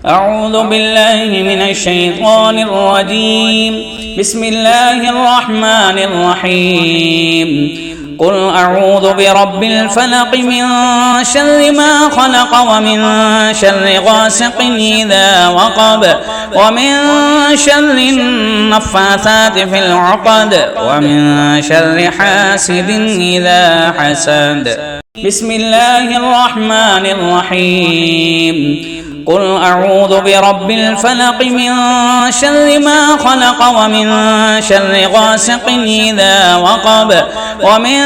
أعوذ بالله من الشيطان الرجيم. بسم الله الرحمن الرحيم. قل أعوذ برب الفلق من شر ما خلق ومن شر غاسق إذا وقب ومن شر النفاثات في العقد ومن شر حاسد إذا حسد. بسم الله الرحمن الرحيم. قل أعوذ برب الفلق من شر ما خلق ومن شر غاسق إذا وقب ومن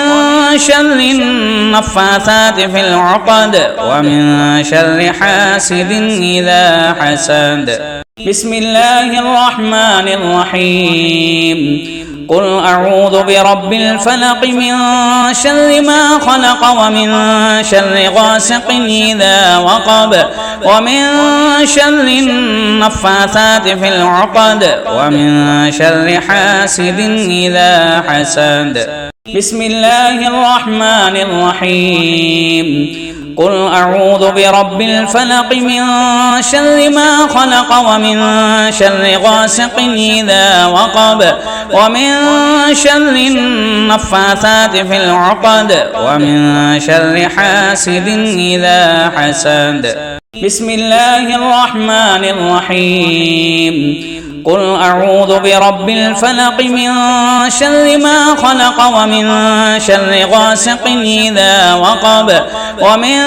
شر النفاثات في العقد ومن شر حاسد إذا حسد. بسم الله الرحمن الرحيم. قل أعوذ برب الفلق من شر ما خلق ومن شر غاسق إذا وقب ومن شر النفاثات في العقد ومن شر حاسد إذا حسد. بسم الله الرحمن الرحيم. قل أعوذ برب الفلق من شر ما خلق ومن شر غاسق إذا وقب ومن شر النفاثات في العقد ومن شر حاسد إذا حسد. بسم الله الرحمن الرحيم. قل أعوذ برب الفلق من شر ما خلق ومن شر غاسق إذا وقب ومن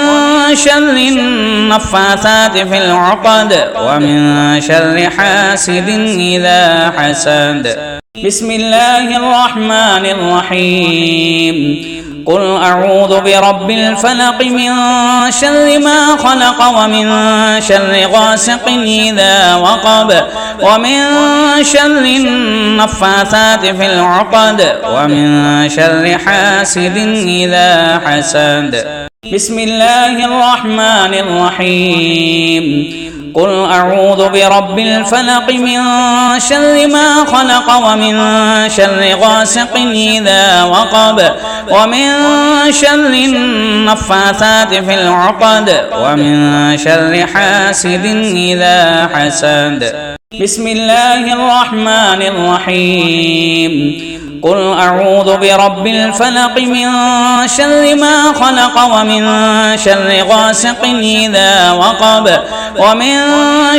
شر النفاثات في العقد ومن شر حاسد إذا حسد. بسم الله الرحمن الرحيم. قل أعوذ برب الفلق من شر ما خلق ومن شر غاسق إذا وقب ومن شر النفاثات في العقد ومن شر حاسد إذا حسد. بسم الله الرحمن الرحيم. قل أعوذ برب الفلق من شر ما خلق ومن شر غاسق إذا وقب ومن شر النفاثات في العقد ومن شر حاسد إذا حسد. بسم الله الرحمن الرحيم. قل أعوذ برب الفلق من شر ما خلق ومن شر غاسق إذا وقب ومن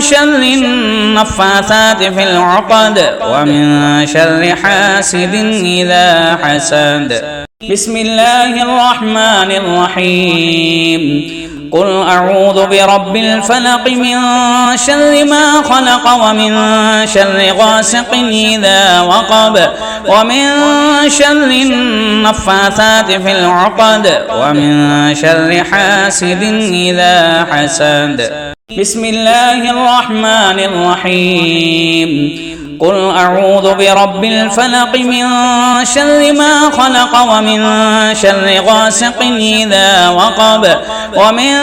شر النفاثات في العقد ومن شر حاسد إذا حسد. بسم الله الرحمن الرحيم. قل أعوذ برب الفلق من شر ما خلق ومن شر غاسق إذا وقب ومن شر النفاثات في العقد ومن شر حاسد إذا حسد. بسم الله الرحمن الرحيم. قل أعوذ برب الفلق من شر ما خلق ومن شر غاسق إذا وقب ومن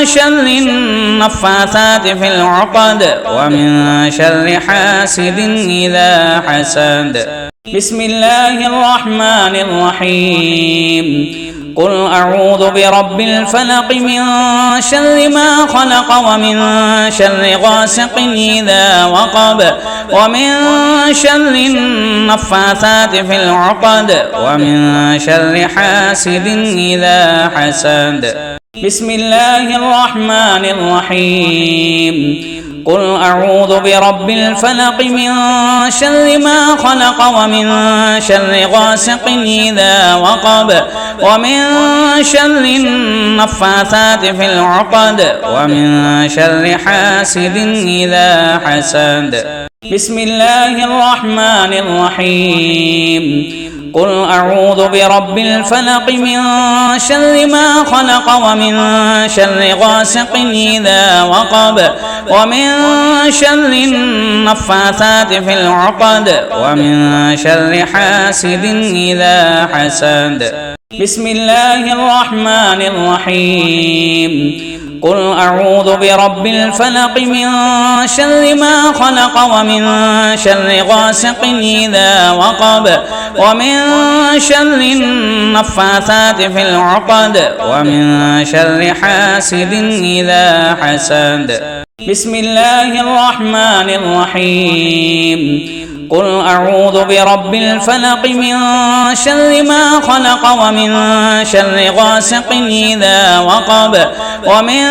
شر النفاثات في العقد ومن شر حاسد إذا حسد. بسم الله الرحمن الرحيم. قل أعوذ برب الفلق من شر ما خلق ومن شر غاسق إذا وقب ومن شر النفاثات في العقد ومن شر حاسد إذا حسد. بسم الله الرحمن الرحيم. قل أعوذ برب الفلق من شر ما خلق ومن شر غاسق إذا وقب ومن شر النفاثات في العقد ومن شر حاسد إذا حسد. بسم الله الرحمن الرحيم. قل أعوذ برب الفلق من شر ما خلق ومن شر غاسق إذا وقب ومن شر النفاثات في العقد ومن شر حاسد إذا حسد. بسم الله الرحمن الرحيم. قل أعوذ برب الفلق من شر ما خلق ومن شر غاسق إذا وقب ومن شر النفاثات في العقد ومن شر حاسد إذا حسد. بسم الله الرحمن الرحيم قل أعوذ برب الفلق من شر ما خلق ومن شر غاسق إذا وقب ومن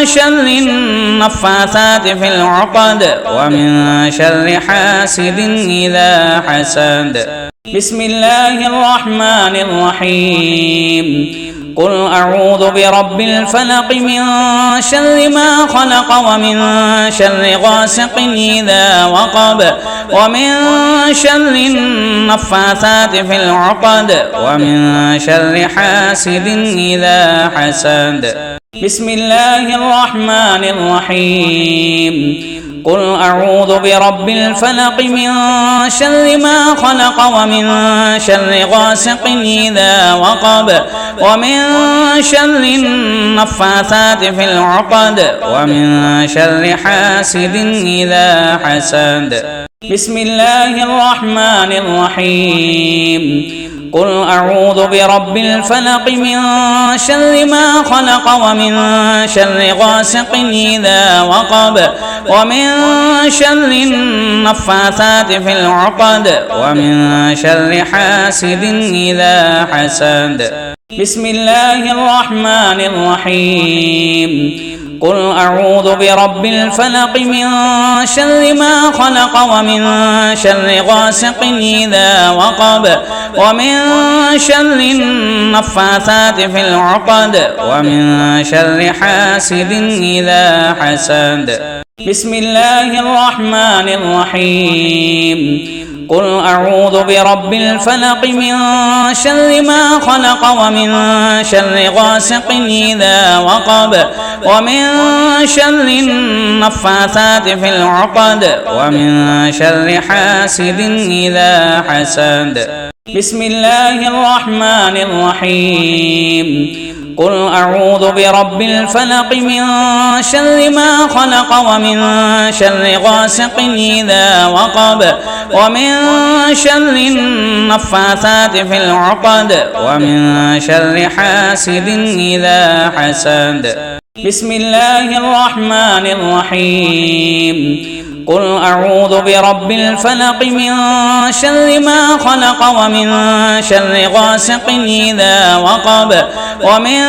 شر النفاثات في العقد ومن شر حاسد إذا حسد بسم الله الرحمن الرحيم قل أعوذ برب الفلق من شر ما خلق ومن شر غاسق إذا وقب ومن شر النفاثات في العقد ومن شر حاسد إذا حسد بسم الله الرحمن الرحيم قل أعوذ برب الفلق من شر ما خلق ومن شر غاسق إذا وقب ومن شر النفاثات في العقد ومن شر حاسد إذا حسد بسم الله الرحمن الرحيم قل أعوذ برب الفلق من شر ما خلق ومن شر غاسق إذا وقب ومن شر النفاثات في العقد ومن شر حاسد إذا حسد بسم الله الرحمن الرحيم قل أعوذ برب الفلق من شر ما خلق ومن شر غاسق إذا وقب ومن شر النفاثات في العقد ومن شر حاسد إذا حسد بسم الله الرحمن الرحيم قل أعوذ برب الفلق من شر ما خلق ومن شر غاسق إذا وقب ومن شر النفاثات في العقد ومن شر حاسد إذا حسد بسم الله الرحمن الرحيم قل أعوذ برب الفلق من شر ما خلق ومن شر غاسق إذا وقب ومن شر النفاثات في العقد ومن شر حاسد إذا حسد بسم الله الرحمن الرحيم قل أعوذ برب الفلق من شر ما خلق ومن شر غاسق إذا وقب ومن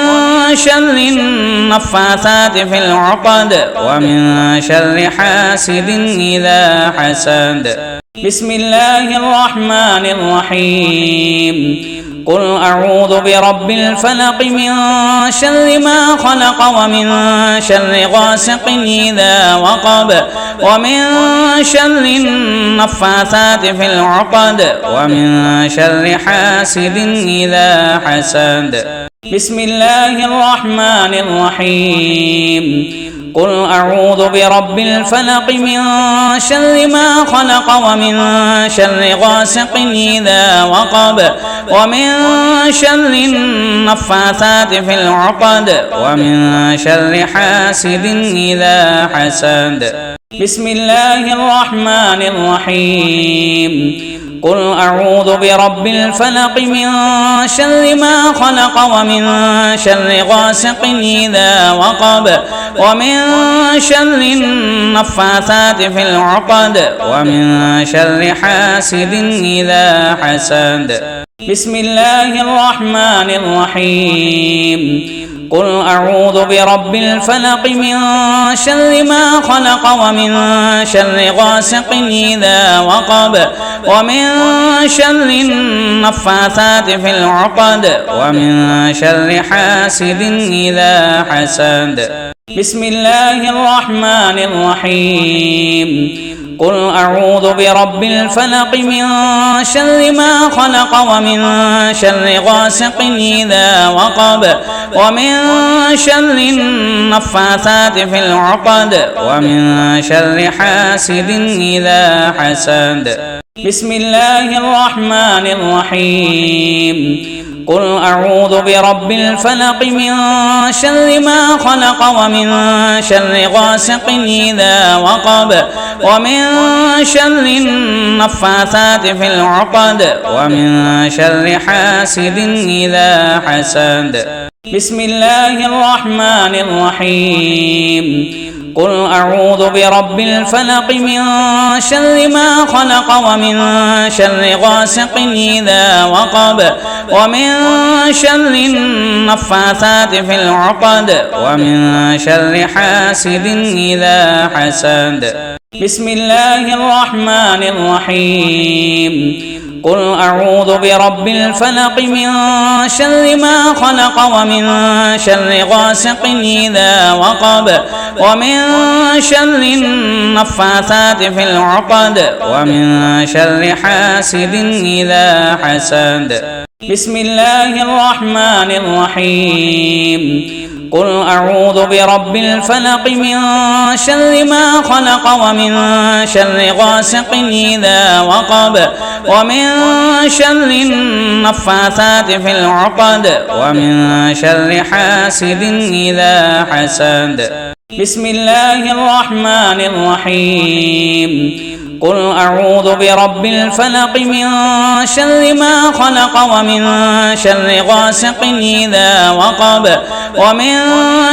شر النفاثات في العقد ومن شر حاسد إذا حسد بسم الله الرحمن الرحيم قل أعوذ برب الفلق من شر ما خلق ومن شر غاسق إذا وقب ومن شر النفاثات في العقد ومن شر حاسد إذا حسد بسم الله الرحمن الرحيم قل أعوذ برب الفلق من شر ما خلق ومن شر غاسق إذا وقب ومن شر النفاثات في العقد ومن شر حاسد إذا حسد بسم الله الرحمن الرحيم قل أعوذ برب الفلق من شر ما خلق ومن شر غاسق إذا وقب ومن شر النفاثات في العقد ومن شر حاسد إذا حسد بسم الله الرحمن الرحيم قل أعوذ برب الفلق من شر ما خلق ومن شر غاسق إذا وقب ومن شر النفاثات في العقد ومن شر حاسد إذا حسد بسم الله الرحمن الرحيم قل أعوذ برب الفلق من شر ما خلق ومن شر غاسق إذا وقب ومن شر النفاثات في العقد ومن شر حاسد إذا حسد بسم الله الرحمن الرحيم قل أعوذ برب الفلق من شر ما خلق ومن شر غاسق إذا وقب ومن شر النفاثات في العقد ومن شر حاسد إذا حسد بسم الله الرحمن الرحيم قل أعوذ برب الفلق من شر ما خلق ومن شر غاسق إذا وقب ومن شر النفاثات في العقد ومن شر حاسد إذا حسد. بسم الله الرحمن الرحيم. قل أعوذ برب الفلق من شر ما خلق ومن شر غاسق إذا وقب ومن شر النفاثات في العقد ومن شر حاسد إذا حسد. بسم الله الرحمن الرحيم. قل أعوذ برب الفلق من شر ما خلق ومن شر غاسق إذا وقب ومن شر النفاثات في العقد ومن شر حاسد إذا حسد. بسم الله الرحمن الرحيم. قل أعوذ برب الفلق من شر ما خلق ومن شر غاسق إذا وقب ومن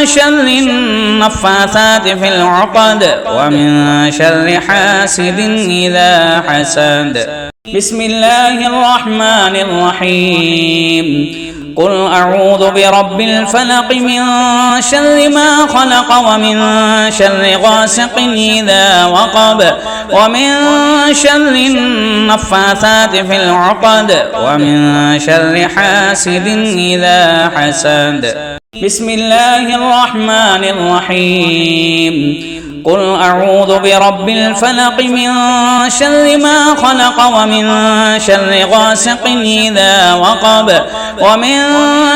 شر النفاثات في العقد ومن شر حاسد إذا حسد. بسم الله الرحمن الرحيم. قل أعوذ برب الفلق من شر ما خلق ومن شر غاسق إذا وقب ومن شر النفاثات في العقد ومن شر حاسد إذا حسد. بسم الله الرحمن الرحيم. قل أعوذ برب الفلق من شر ما خلق ومن شر غاسق إذا وقب ومن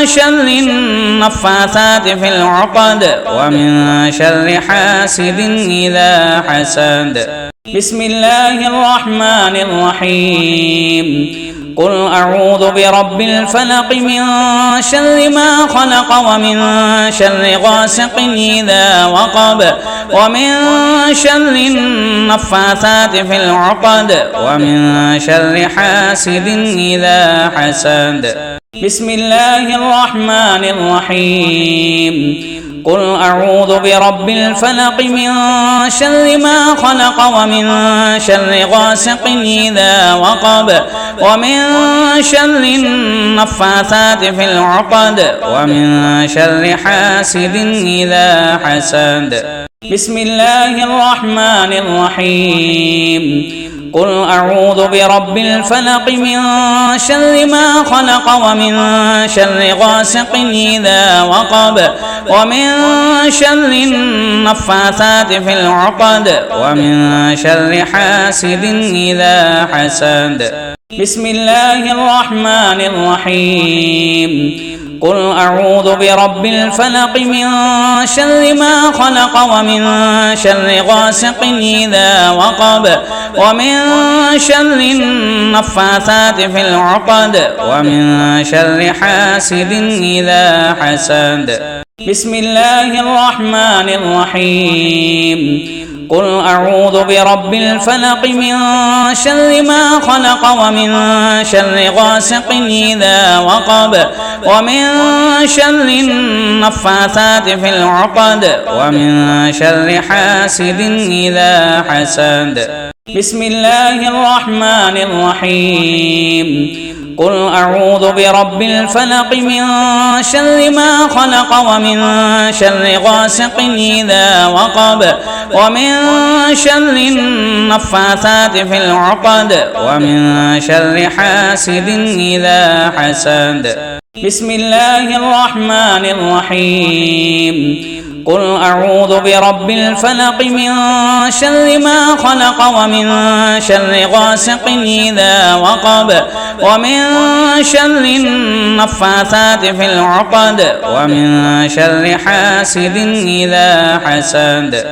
شر النفاثات في العقد ومن شر حاسد إذا حسد. بسم الله الرحمن الرحيم. قل أعوذ برب الفلق من شر ما خلق ومن شر غاسق إذا وقب ومن شر النفاثات في العقد ومن شر حاسد إذا حسد. بسم الله الرحمن الرحيم. قل أعوذ برب الفلق من شر ما خلق ومن شر غاسق إذا وقب ومن شر النفاثات في العقد ومن شر حاسد إذا حسد. بسم الله الرحمن الرحيم. قل أعوذ برب الفلق من شر ما خلق ومن شر غاسق إذا وقب ومن شر النفاثات في العقد ومن شر حاسد إذا حسد. بسم الله الرحمن الرحيم. قل أعوذ برب الفلق من شر ما خلق ومن شر غاسق إذا وقب ومن شر النفاثات في العقد ومن شر حاسد إذا حسد. بسم الله الرحمن الرحيم. قل أعوذ برب الفلق من شر ما خلق ومن شر غاسق إذا وقب ومن شر النفاثات في العقد ومن شر حاسد إذا حسد. بسم الله الرحمن الرحيم. قل أعوذ برب الفلق من شر ما خلق ومن شر غاسق إذا وقب ومن شر النفاثات في العقد ومن شر حاسد إذا حسد. بسم الله الرحمن الرحيم. قل أعوذ برب الفلق من شر ما خلق ومن شر غاسق إذا وقب ومن شر النفاثات في العقد ومن شر حاسد إذا حسد.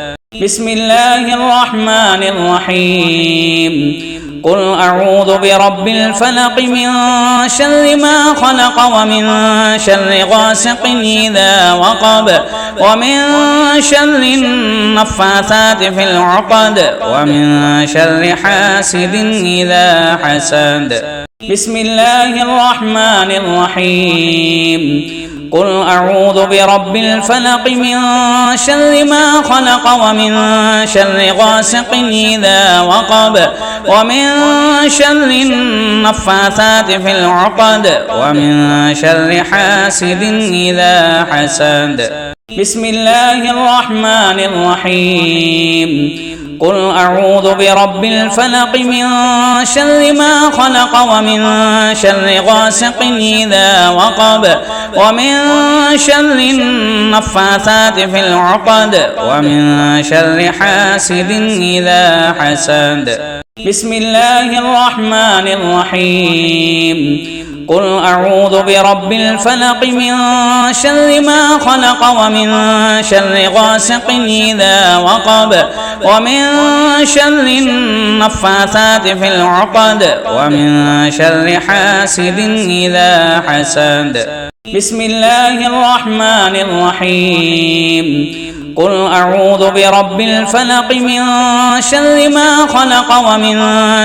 بسم الله الرحمن الرحيم. قل أعوذ برب الفلق من شر ما خلق ومن شر غاسق إذا وقب ومن شر النفاثات في العقد ومن شر حاسد إذا حسد. بسم الله الرحمن الرحيم. قل أعوذ برب الفلق من شر ما خلق ومن شر غاسق إذا وقب ومن شر النفاثات في العقد ومن شر حاسد إذا حسد. بسم الله الرحمن الرحيم. قل أعوذ برب الفلق من شر ما خلق ومن شر غاسق إذا وقب ومن شر النفاثات في العقد ومن شر حاسد إذا حسد. بسم الله الرحمن الرحيم. قل أعوذ برب الفلق من شر ما خلق ومن شر غاسق إذا وقب ومن شر النفاثات في العقد ومن شر حاسد إذا حسد. بسم الله الرحمن الرحيم. قل أعوذ برب الفلق من شر ما خلق ومن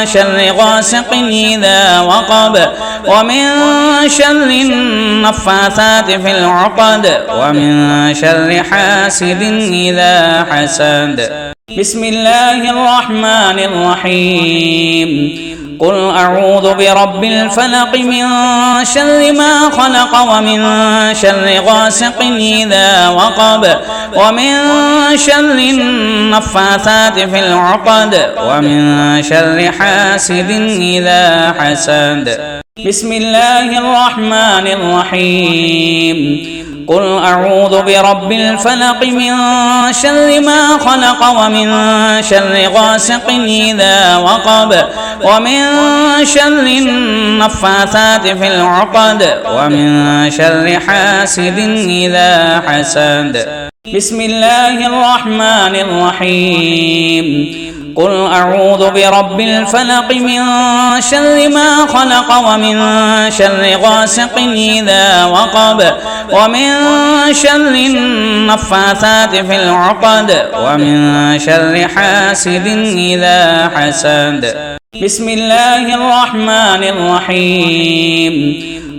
شر غاسق إذا وقب ومن شر النفاثات في العقد ومن شر حاسد إذا حسد. بسم الله الرحمن الرحيم. قل أعوذ برب الفلق من شر ما خلق ومن شر غاسق إذا وقب ومن شر النفاثات في العقد ومن شر حاسد إذا حسد. بسم الله الرحمن الرحيم. قل أعوذ برب الفلق من شر ما خلق ومن شر غاسق إذا وقب ومن شر النفاثات في العقد ومن شر حاسد إذا حسد. بسم الله الرحمن الرحيم. قل أعوذ برب الفلق من شر ما خلق ومن شر غاسق إذا وقب ومن شر النفاثات في العقد ومن شر حاسد إذا حسد. بسم الله الرحمن الرحيم.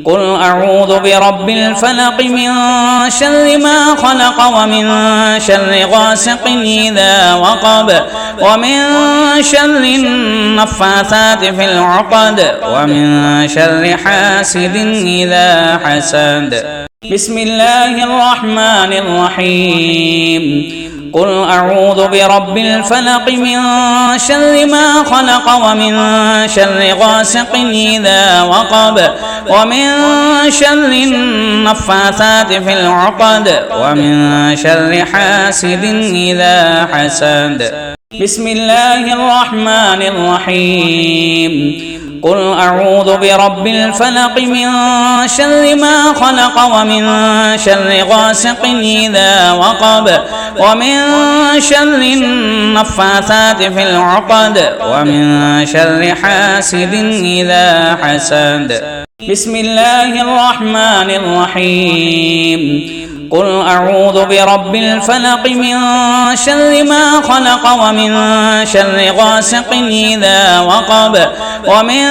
قل أعوذ برب الفلق من شر ما خلق ومن شر غاسق إذا وقب ومن شر النفاثات في العقد ومن شر حاسد إذا حسد. بسم الله الرحمن الرحيم. قل أعوذ برب الفلق من شر ما خلق ومن شر غاسق إذا وقب ومن شر النفاثات في العقد ومن شر حاسد إذا حسد. بسم الله الرحمن الرحيم. قل أعوذ برب الفلق من شر ما خلق ومن شر غاسق إذا وقب ومن شر النفاثات في العقد ومن شر حاسد إذا حسد. بسم الله الرحمن الرحيم. قل أعوذ برب الفلق من شر ما خلق ومن شر غاسق إذا وقب ومن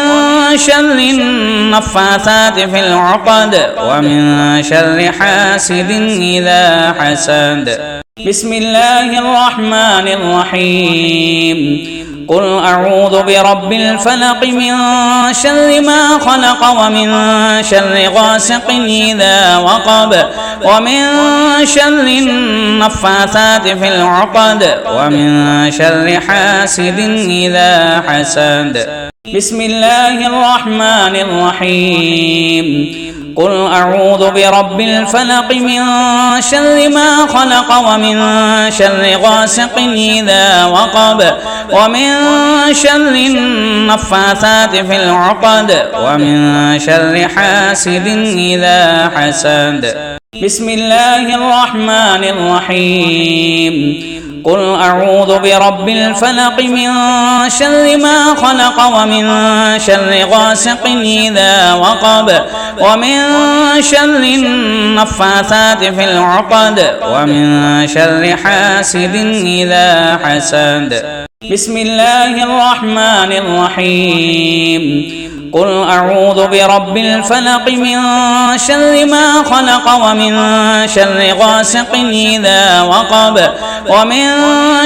شر النفاثات في العقد ومن شر حاسد إذا حسد. بسم الله الرحمن الرحيم. قل أعوذ برب الفلق من شر ما خلق ومن شر غاسق إذا وقب ومن شر النفاثات في العقد ومن شر حاسد إذا حسد. بسم الله الرحمن الرحيم. قل أعوذ برب الفلق من شر ما خلق ومن شر غاسق إذا وقب ومن شر النفاثات في العقد ومن شر حاسد إذا حسد. بسم الله الرحمن الرحيم. قل أعوذ برب الفلق من شر ما خلق ومن شر غاسق إذا وقب ومن شر النفاثات في العقد ومن شر حاسد إذا حسد. بسم الله الرحمن الرحيم. قل أعوذ برب الفلق من شر ما خلق ومن شر غاسق إذا وقب ومن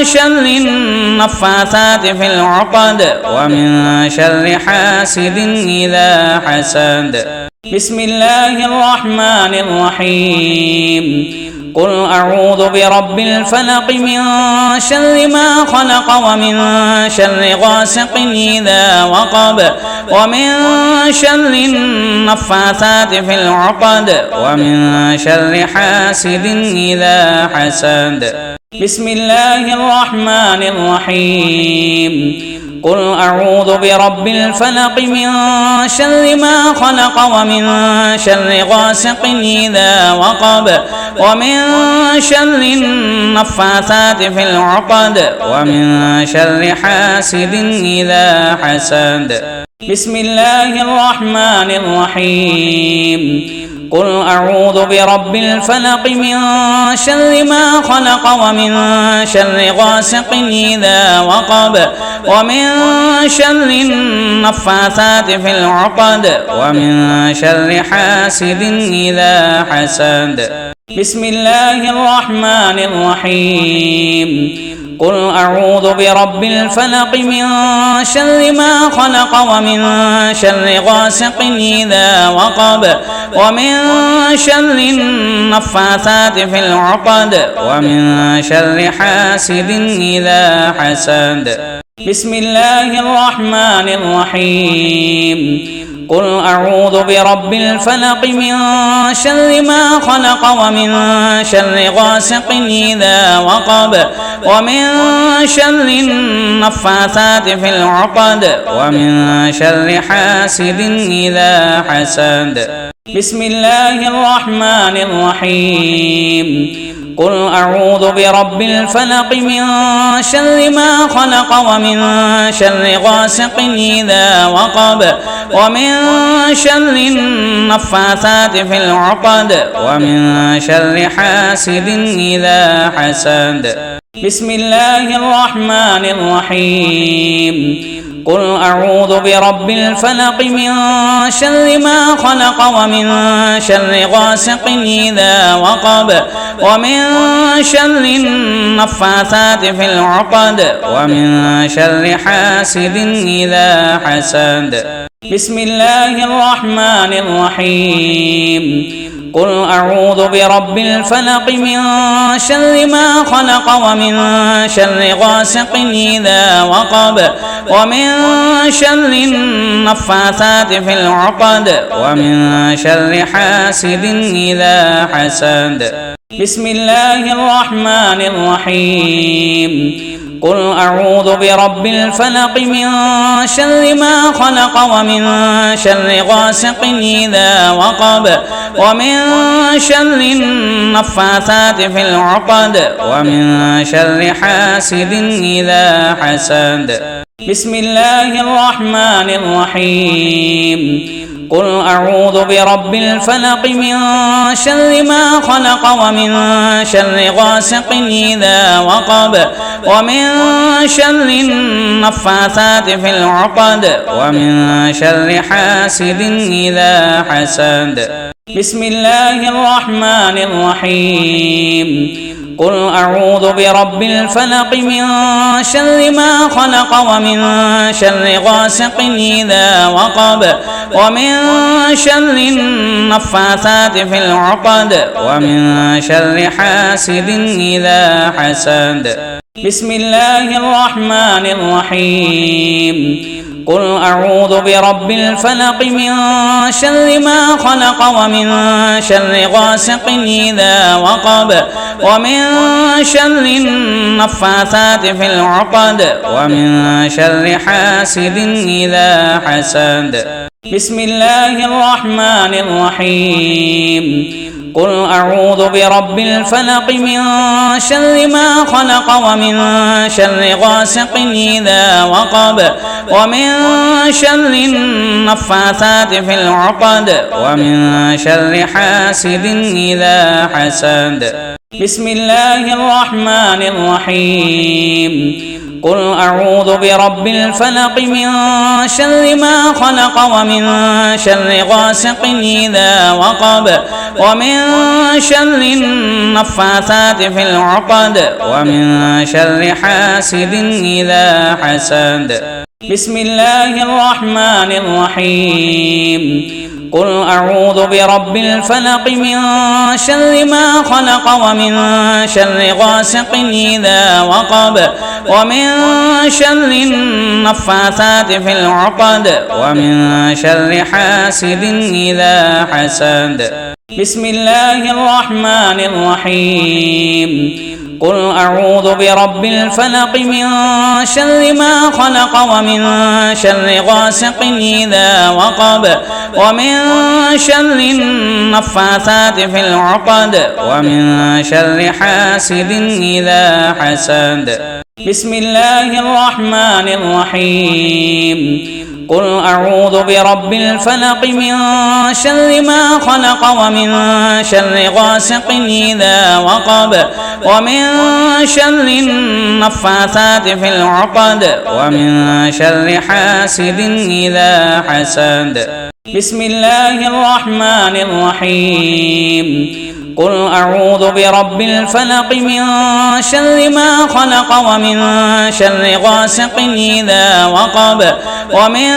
شر النفاثات في العقد ومن شر حاسد إذا حسد. بسم الله الرحمن الرحيم. قل أعوذ برب الفلق من شر ما خلق ومن شر غاسق إذا وقب ومن شر النفاثات في العقد ومن شر حاسد إذا حسد. بسم الله الرحمن الرحيم. قل أعوذ برب الفلق من شر ما خلق ومن شر غاسق إذا وقب ومن شر النفاثات في العقد ومن شر حاسد إذا حسد. بسم الله الرحمن الرحيم. قل أعوذ برب الفلق من شر ما خلق ومن شر غاسق إذا وقب ومن شر النفاثات في العقد ومن شر حاسد إذا حسد. بسم الله الرحمن الرحيم. قل أعوذ برب الفلق من شر ما خلق ومن شر غاسق إذا وقب ومن شر النفاثات في العقد ومن شر حاسد إذا حسد. بسم الله الرحمن الرحيم. قل أعوذ برب الفلق من شر ما خلق ومن شر غاسق إذا وقب ومن شر النفاثات في العقد ومن شر حاسد إذا حسد. بسم الله الرحمن الرحيم. قل أعوذ برب الفلق من شر ما خلق ومن شر غاسق إذا وقب ومن شر النفاثات في العقد ومن شر حاسد إذا حسد. بسم الله الرحمن الرحيم. قل أعوذ برب الفلق من شر ما خلق ومن شر غاسق إذا وقب ومن شر النفاثات في العقد ومن شر حاسد إذا حسد. بسم الله الرحمن الرحيم. قل أعوذ برب الفلق من شر ما خلق ومن شر غاسق إذا وقب ومن شر النفاثات في العقد ومن شر حاسد إذا حسد. بسم الله الرحمن الرحيم. قل أعوذ برب الفلق من شر ما خلق ومن شر غاسق إذا وقب ومن شر النفاثات في العقد ومن شر حاسد إذا حسد. بسم الله الرحمن الرحيم. قل أعوذ برب الفلق من شر ما خلق ومن شر غاسق إذا وقب ومن شر النفاثات في العقد ومن شر حاسد إذا حسد. بسم الله الرحمن الرحيم. قل أعوذ برب الفلق من شر ما خلق ومن شر غاسق إذا وقب ومن شر النفاثات في العقد ومن شر حاسد إذا حسد. بسم الله الرحمن الرحيم. قل أعوذ برب الفلق من شر ما خلق ومن شر غاسق إذا وقب ومن شر النفاثات في العقد ومن شر حاسد إذا حسد. بسم الله الرحمن الرحيم. قل أعوذ برب الفلق من شر ما خلق ومن شر غاسق إذا وقب ومن شر النفاثات في العقد ومن شر حاسد إذا حسد. بسم الله الرحمن الرحيم. قل أعوذ برب الفلق من شر ما خلق ومن شر غاسق إذا وقب ومن شر النفاثات في العقد ومن شر حاسد إذا حسد. بسم الله الرحمن الرحيم. قل أعوذ برب الفلق من شر ما خلق ومن شر غاسق إذا وقب ومن شر النفاثات في العقد ومن شر حاسد إذا حسد. بسم الله الرحمن الرحيم. قل أعوذ برب الفلق من شر ما خلق ومن شر غاسق إذا وقب ومن شر النفاثات في العقد ومن شر حاسد إذا حسد. بسم الله الرحمن الرحيم. قل أعوذ برب الفلق من شر ما خلق ومن شر غاسق إذا وقب ومن شر النفاثات في العقد ومن شر حاسد إذا حسد. بسم الله الرحمن الرحيم. قل أعوذ برب الفلق من شر ما خلق ومن شر غاسق إذا وقب ومن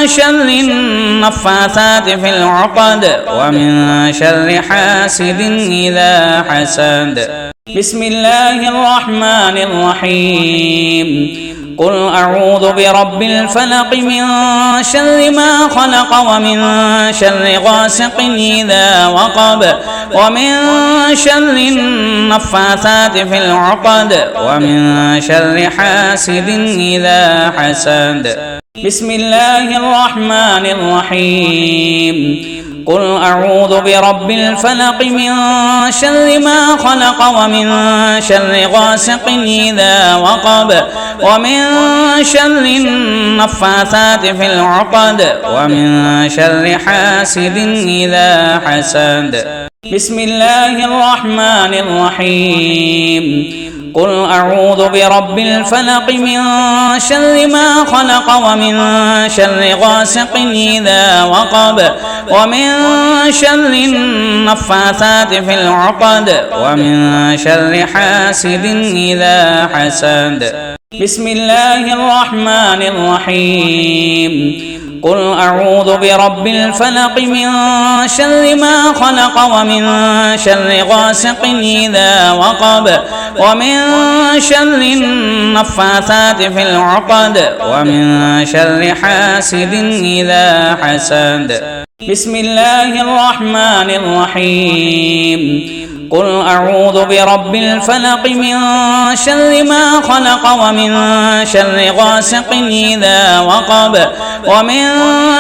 شر النفاثات في العقد ومن شر حاسد إذا حسد. بسم الله الرحمن الرحيم. قل أعوذ برب الفلق من شر ما خلق ومن شر غاسق إذا وقب ومن شر النفاثات في العقد ومن شر حاسد إذا حسد. بسم الله الرحمن الرحيم. قل أعوذ برب الفلق من شر ما خلق ومن شر غاسق إذا وقب ومن شر النفاثات في العقد ومن شر حاسد إذا حسد. بسم الله الرحمن الرحيم. قل أعوذ برب الفلق من شر ما خلق ومن شر غاسق إذا وقب ومن شر النفاثات في العقد ومن شر حاسد إذا حسد. بسم الله الرحمن الرحيم. قل أعوذ برب الفلق من شر ما خلق ومن شر غاسق إذا وقب ومن شر النفاثات في العقد ومن شر حاسد إذا حسد. بسم الله الرحمن الرحيم. قل أعوذ برب الفلق من شر ما خلق ومن شر غاسق إذا وقب ومن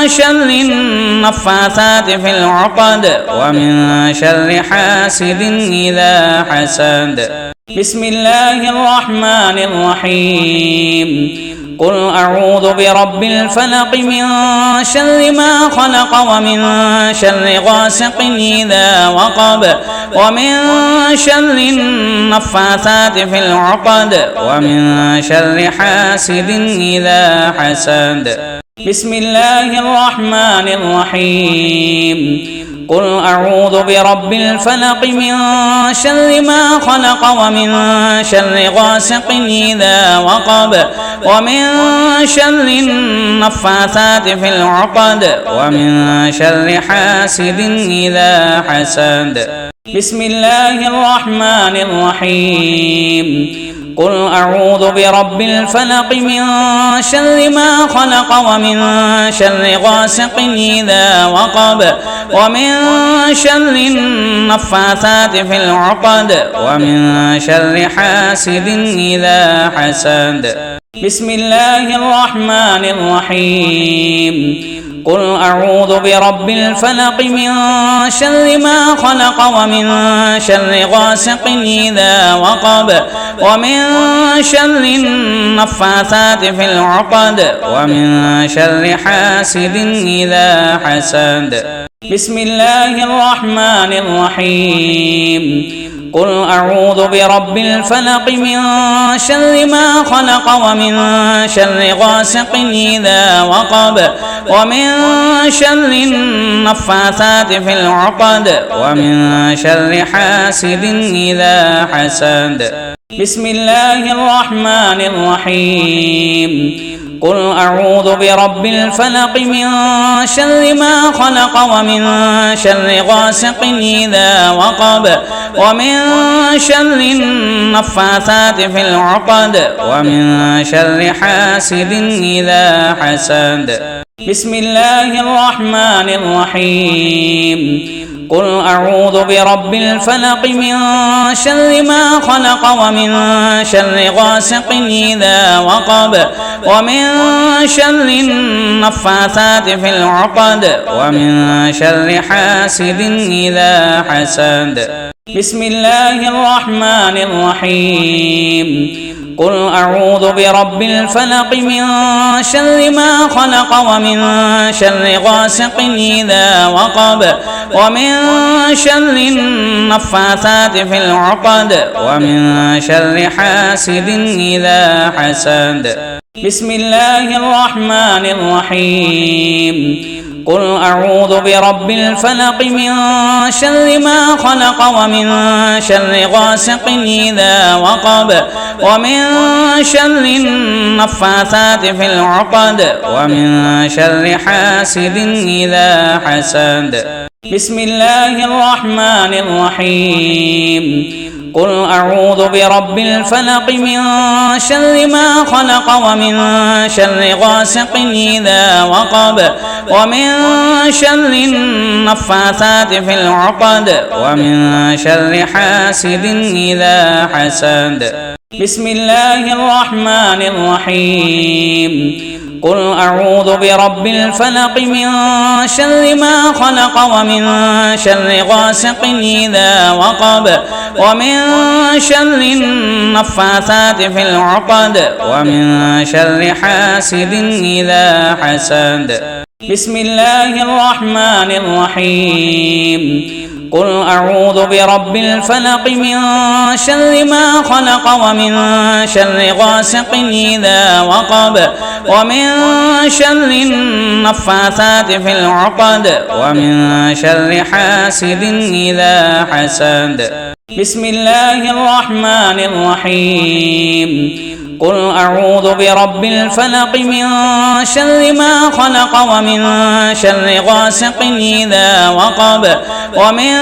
شر النفاثات في العقد ومن شر حاسد إذا حسد. بسم الله الرحمن الرحيم. قل أعوذ برب الفلق من شر ما خلق ومن شر غاسق إذا وقب ومن شر النفاثات في العقد ومن شر حاسد إذا حسد. بسم الله الرحمن الرحيم. قل أعوذ برب الفلق من شر ما خلق ومن شر غاسق إذا وقب ومن شر النفاثات في العقد ومن شر حاسد إذا حسد. بسم الله الرحمن الرحيم. قل أعوذ برب الفلق من شر ما خلق ومن شر غاسق إذا وقب ومن شر النفاثات في العقد ومن شر حاسد إذا حسد. بسم الله الرحمن الرحيم. قل أعوذ برب الفلق من شر ما خلق ومن شر غاسق إذا وقب ومن شر النفاثات في العقد ومن شر حاسد إذا حسد. بسم الله الرحمن الرحيم قل أعوذ برب الفلق من شر ما خلق ومن شر غاسق إذا وقب ومن شر النفاثات في العقد ومن شر حاسد إذا حسد بسم الله الرحمن الرحيم قل أعوذ برب الفلق من شر ما خلق ومن شر غاسق إذا وقب ومن شر النفاثات في العقد ومن شر حاسد إذا حسد بسم الله الرحمن الرحيم قل أعوذ برب الفلق من شر ما خلق ومن شر غاسق إذا وقب ومن شر النفاثات في العقد ومن شر حاسد إذا حسد بسم الله الرحمن الرحيم قل أعوذ برب الفلق من شر ما خلق ومن شر غاسق إذا وقب ومن شر النفاثات في العقد ومن شر حاسد إذا حسد بسم الله الرحمن الرحيم قل أعوذ برب الفلق من شر ما خلق ومن شر غاسق إذا وقب ومن شر النفاثات في العقد ومن شر حاسد إذا حسد بسم الله الرحمن الرحيم قل أعوذ برب الفلق من شر ما خلق ومن شر غاسق إذا وقب ومن شر النفاثات في العقد ومن شر حاسد إذا حسد بسم الله الرحمن الرحيم قل أعوذ برب الفلق من شر ما خلق ومن شر غاسق إذا وقب ومن شر النفاثات في العقد ومن شر حاسد إذا حسد بسم الله الرحمن الرحيم قل أعوذ برب الفلق من شر ما خلق ومن شر غاسق إذا وقب ومن شر النفاثات في العقد ومن شر حاسد إذا حسد بسم الله الرحمن الرحيم قل أعوذ برب الفلق من شر ما خلق ومن شر غاسق إذا وقب ومن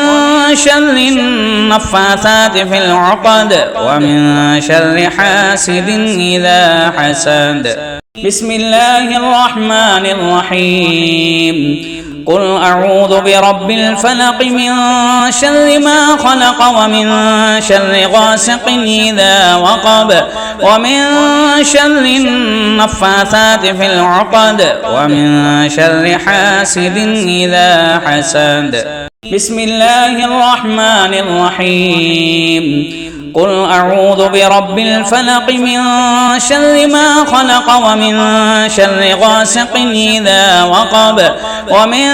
شر النفاثات في العقد ومن شر حاسد إذا حسد بسم الله الرحمن الرحيم قل أعوذ برب الفلق من شر ما خلق ومن شر غاسق إذا وقب ومن شر النفاثات في العقد ومن شر حاسد إذا حسد بسم الله الرحمن الرحيم قل أعوذ برب الفلق من شر ما خلق ومن شر غاسق إذا وقب ومن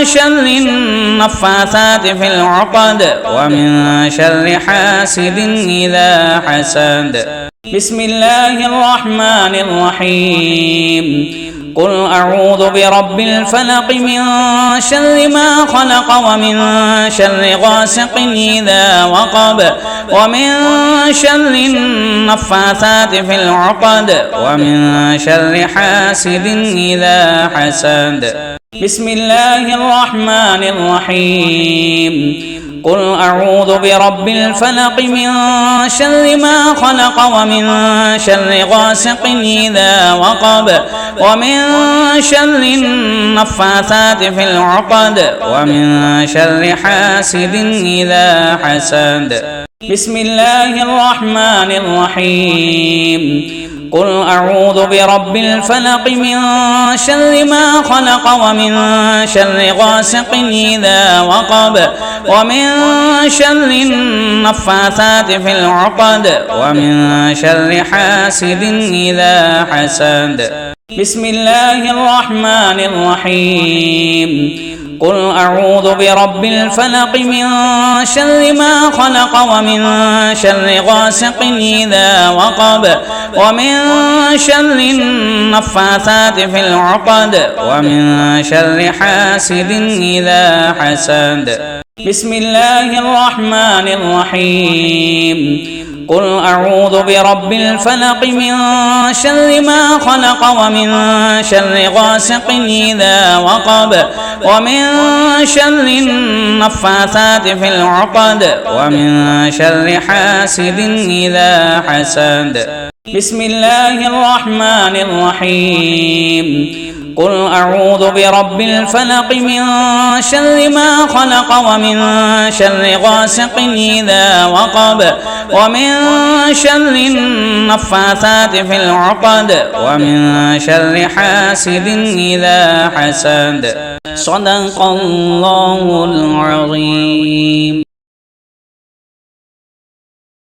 شر النفاثات في العقد ومن شر حاسد إذا حسد بسم الله الرحمن الرحيم قل أعوذ برب الفلق من شر ما خلق ومن شر غاسق إذا وقب ومن شر النفاثات في العقد ومن شر حاسد إذا حسد بسم الله الرحمن الرحيم قل أعوذ برب الفلق من شر ما خلق ومن شر غاسق إذا وقب ومن شر النفاثات في العقد ومن شر حاسد إذا حسد بسم الله الرحمن الرحيم قل أعوذ برب الفلق من شر ما خلق ومن شر غاسق إذا وقب ومن شر النفاثات في العقد ومن شر حاسد إذا حسد بسم الله الرحمن الرحيم قل أعوذ برب الفلق من شر ما خلق ومن شر غاسق إذا وقب ومن شر النفاثات في العقد ومن شر حاسد إذا حسد. بسم الله الرحمن الرحيم. قل أعوذ برب الفلق من شر ما خلق ومن شر غاسق إذا وقب ومن شر النفاثات في العقد ومن شر حاسد إذا حسد. بسم الله الرحمن الرحيم. قل أعوذ برب الفلق من شر ما خلق ومن شر غاسق إذا وقب ومن شر النفاثات في العقد ومن شر حاسد إذا حسد. صدق الله العظيم.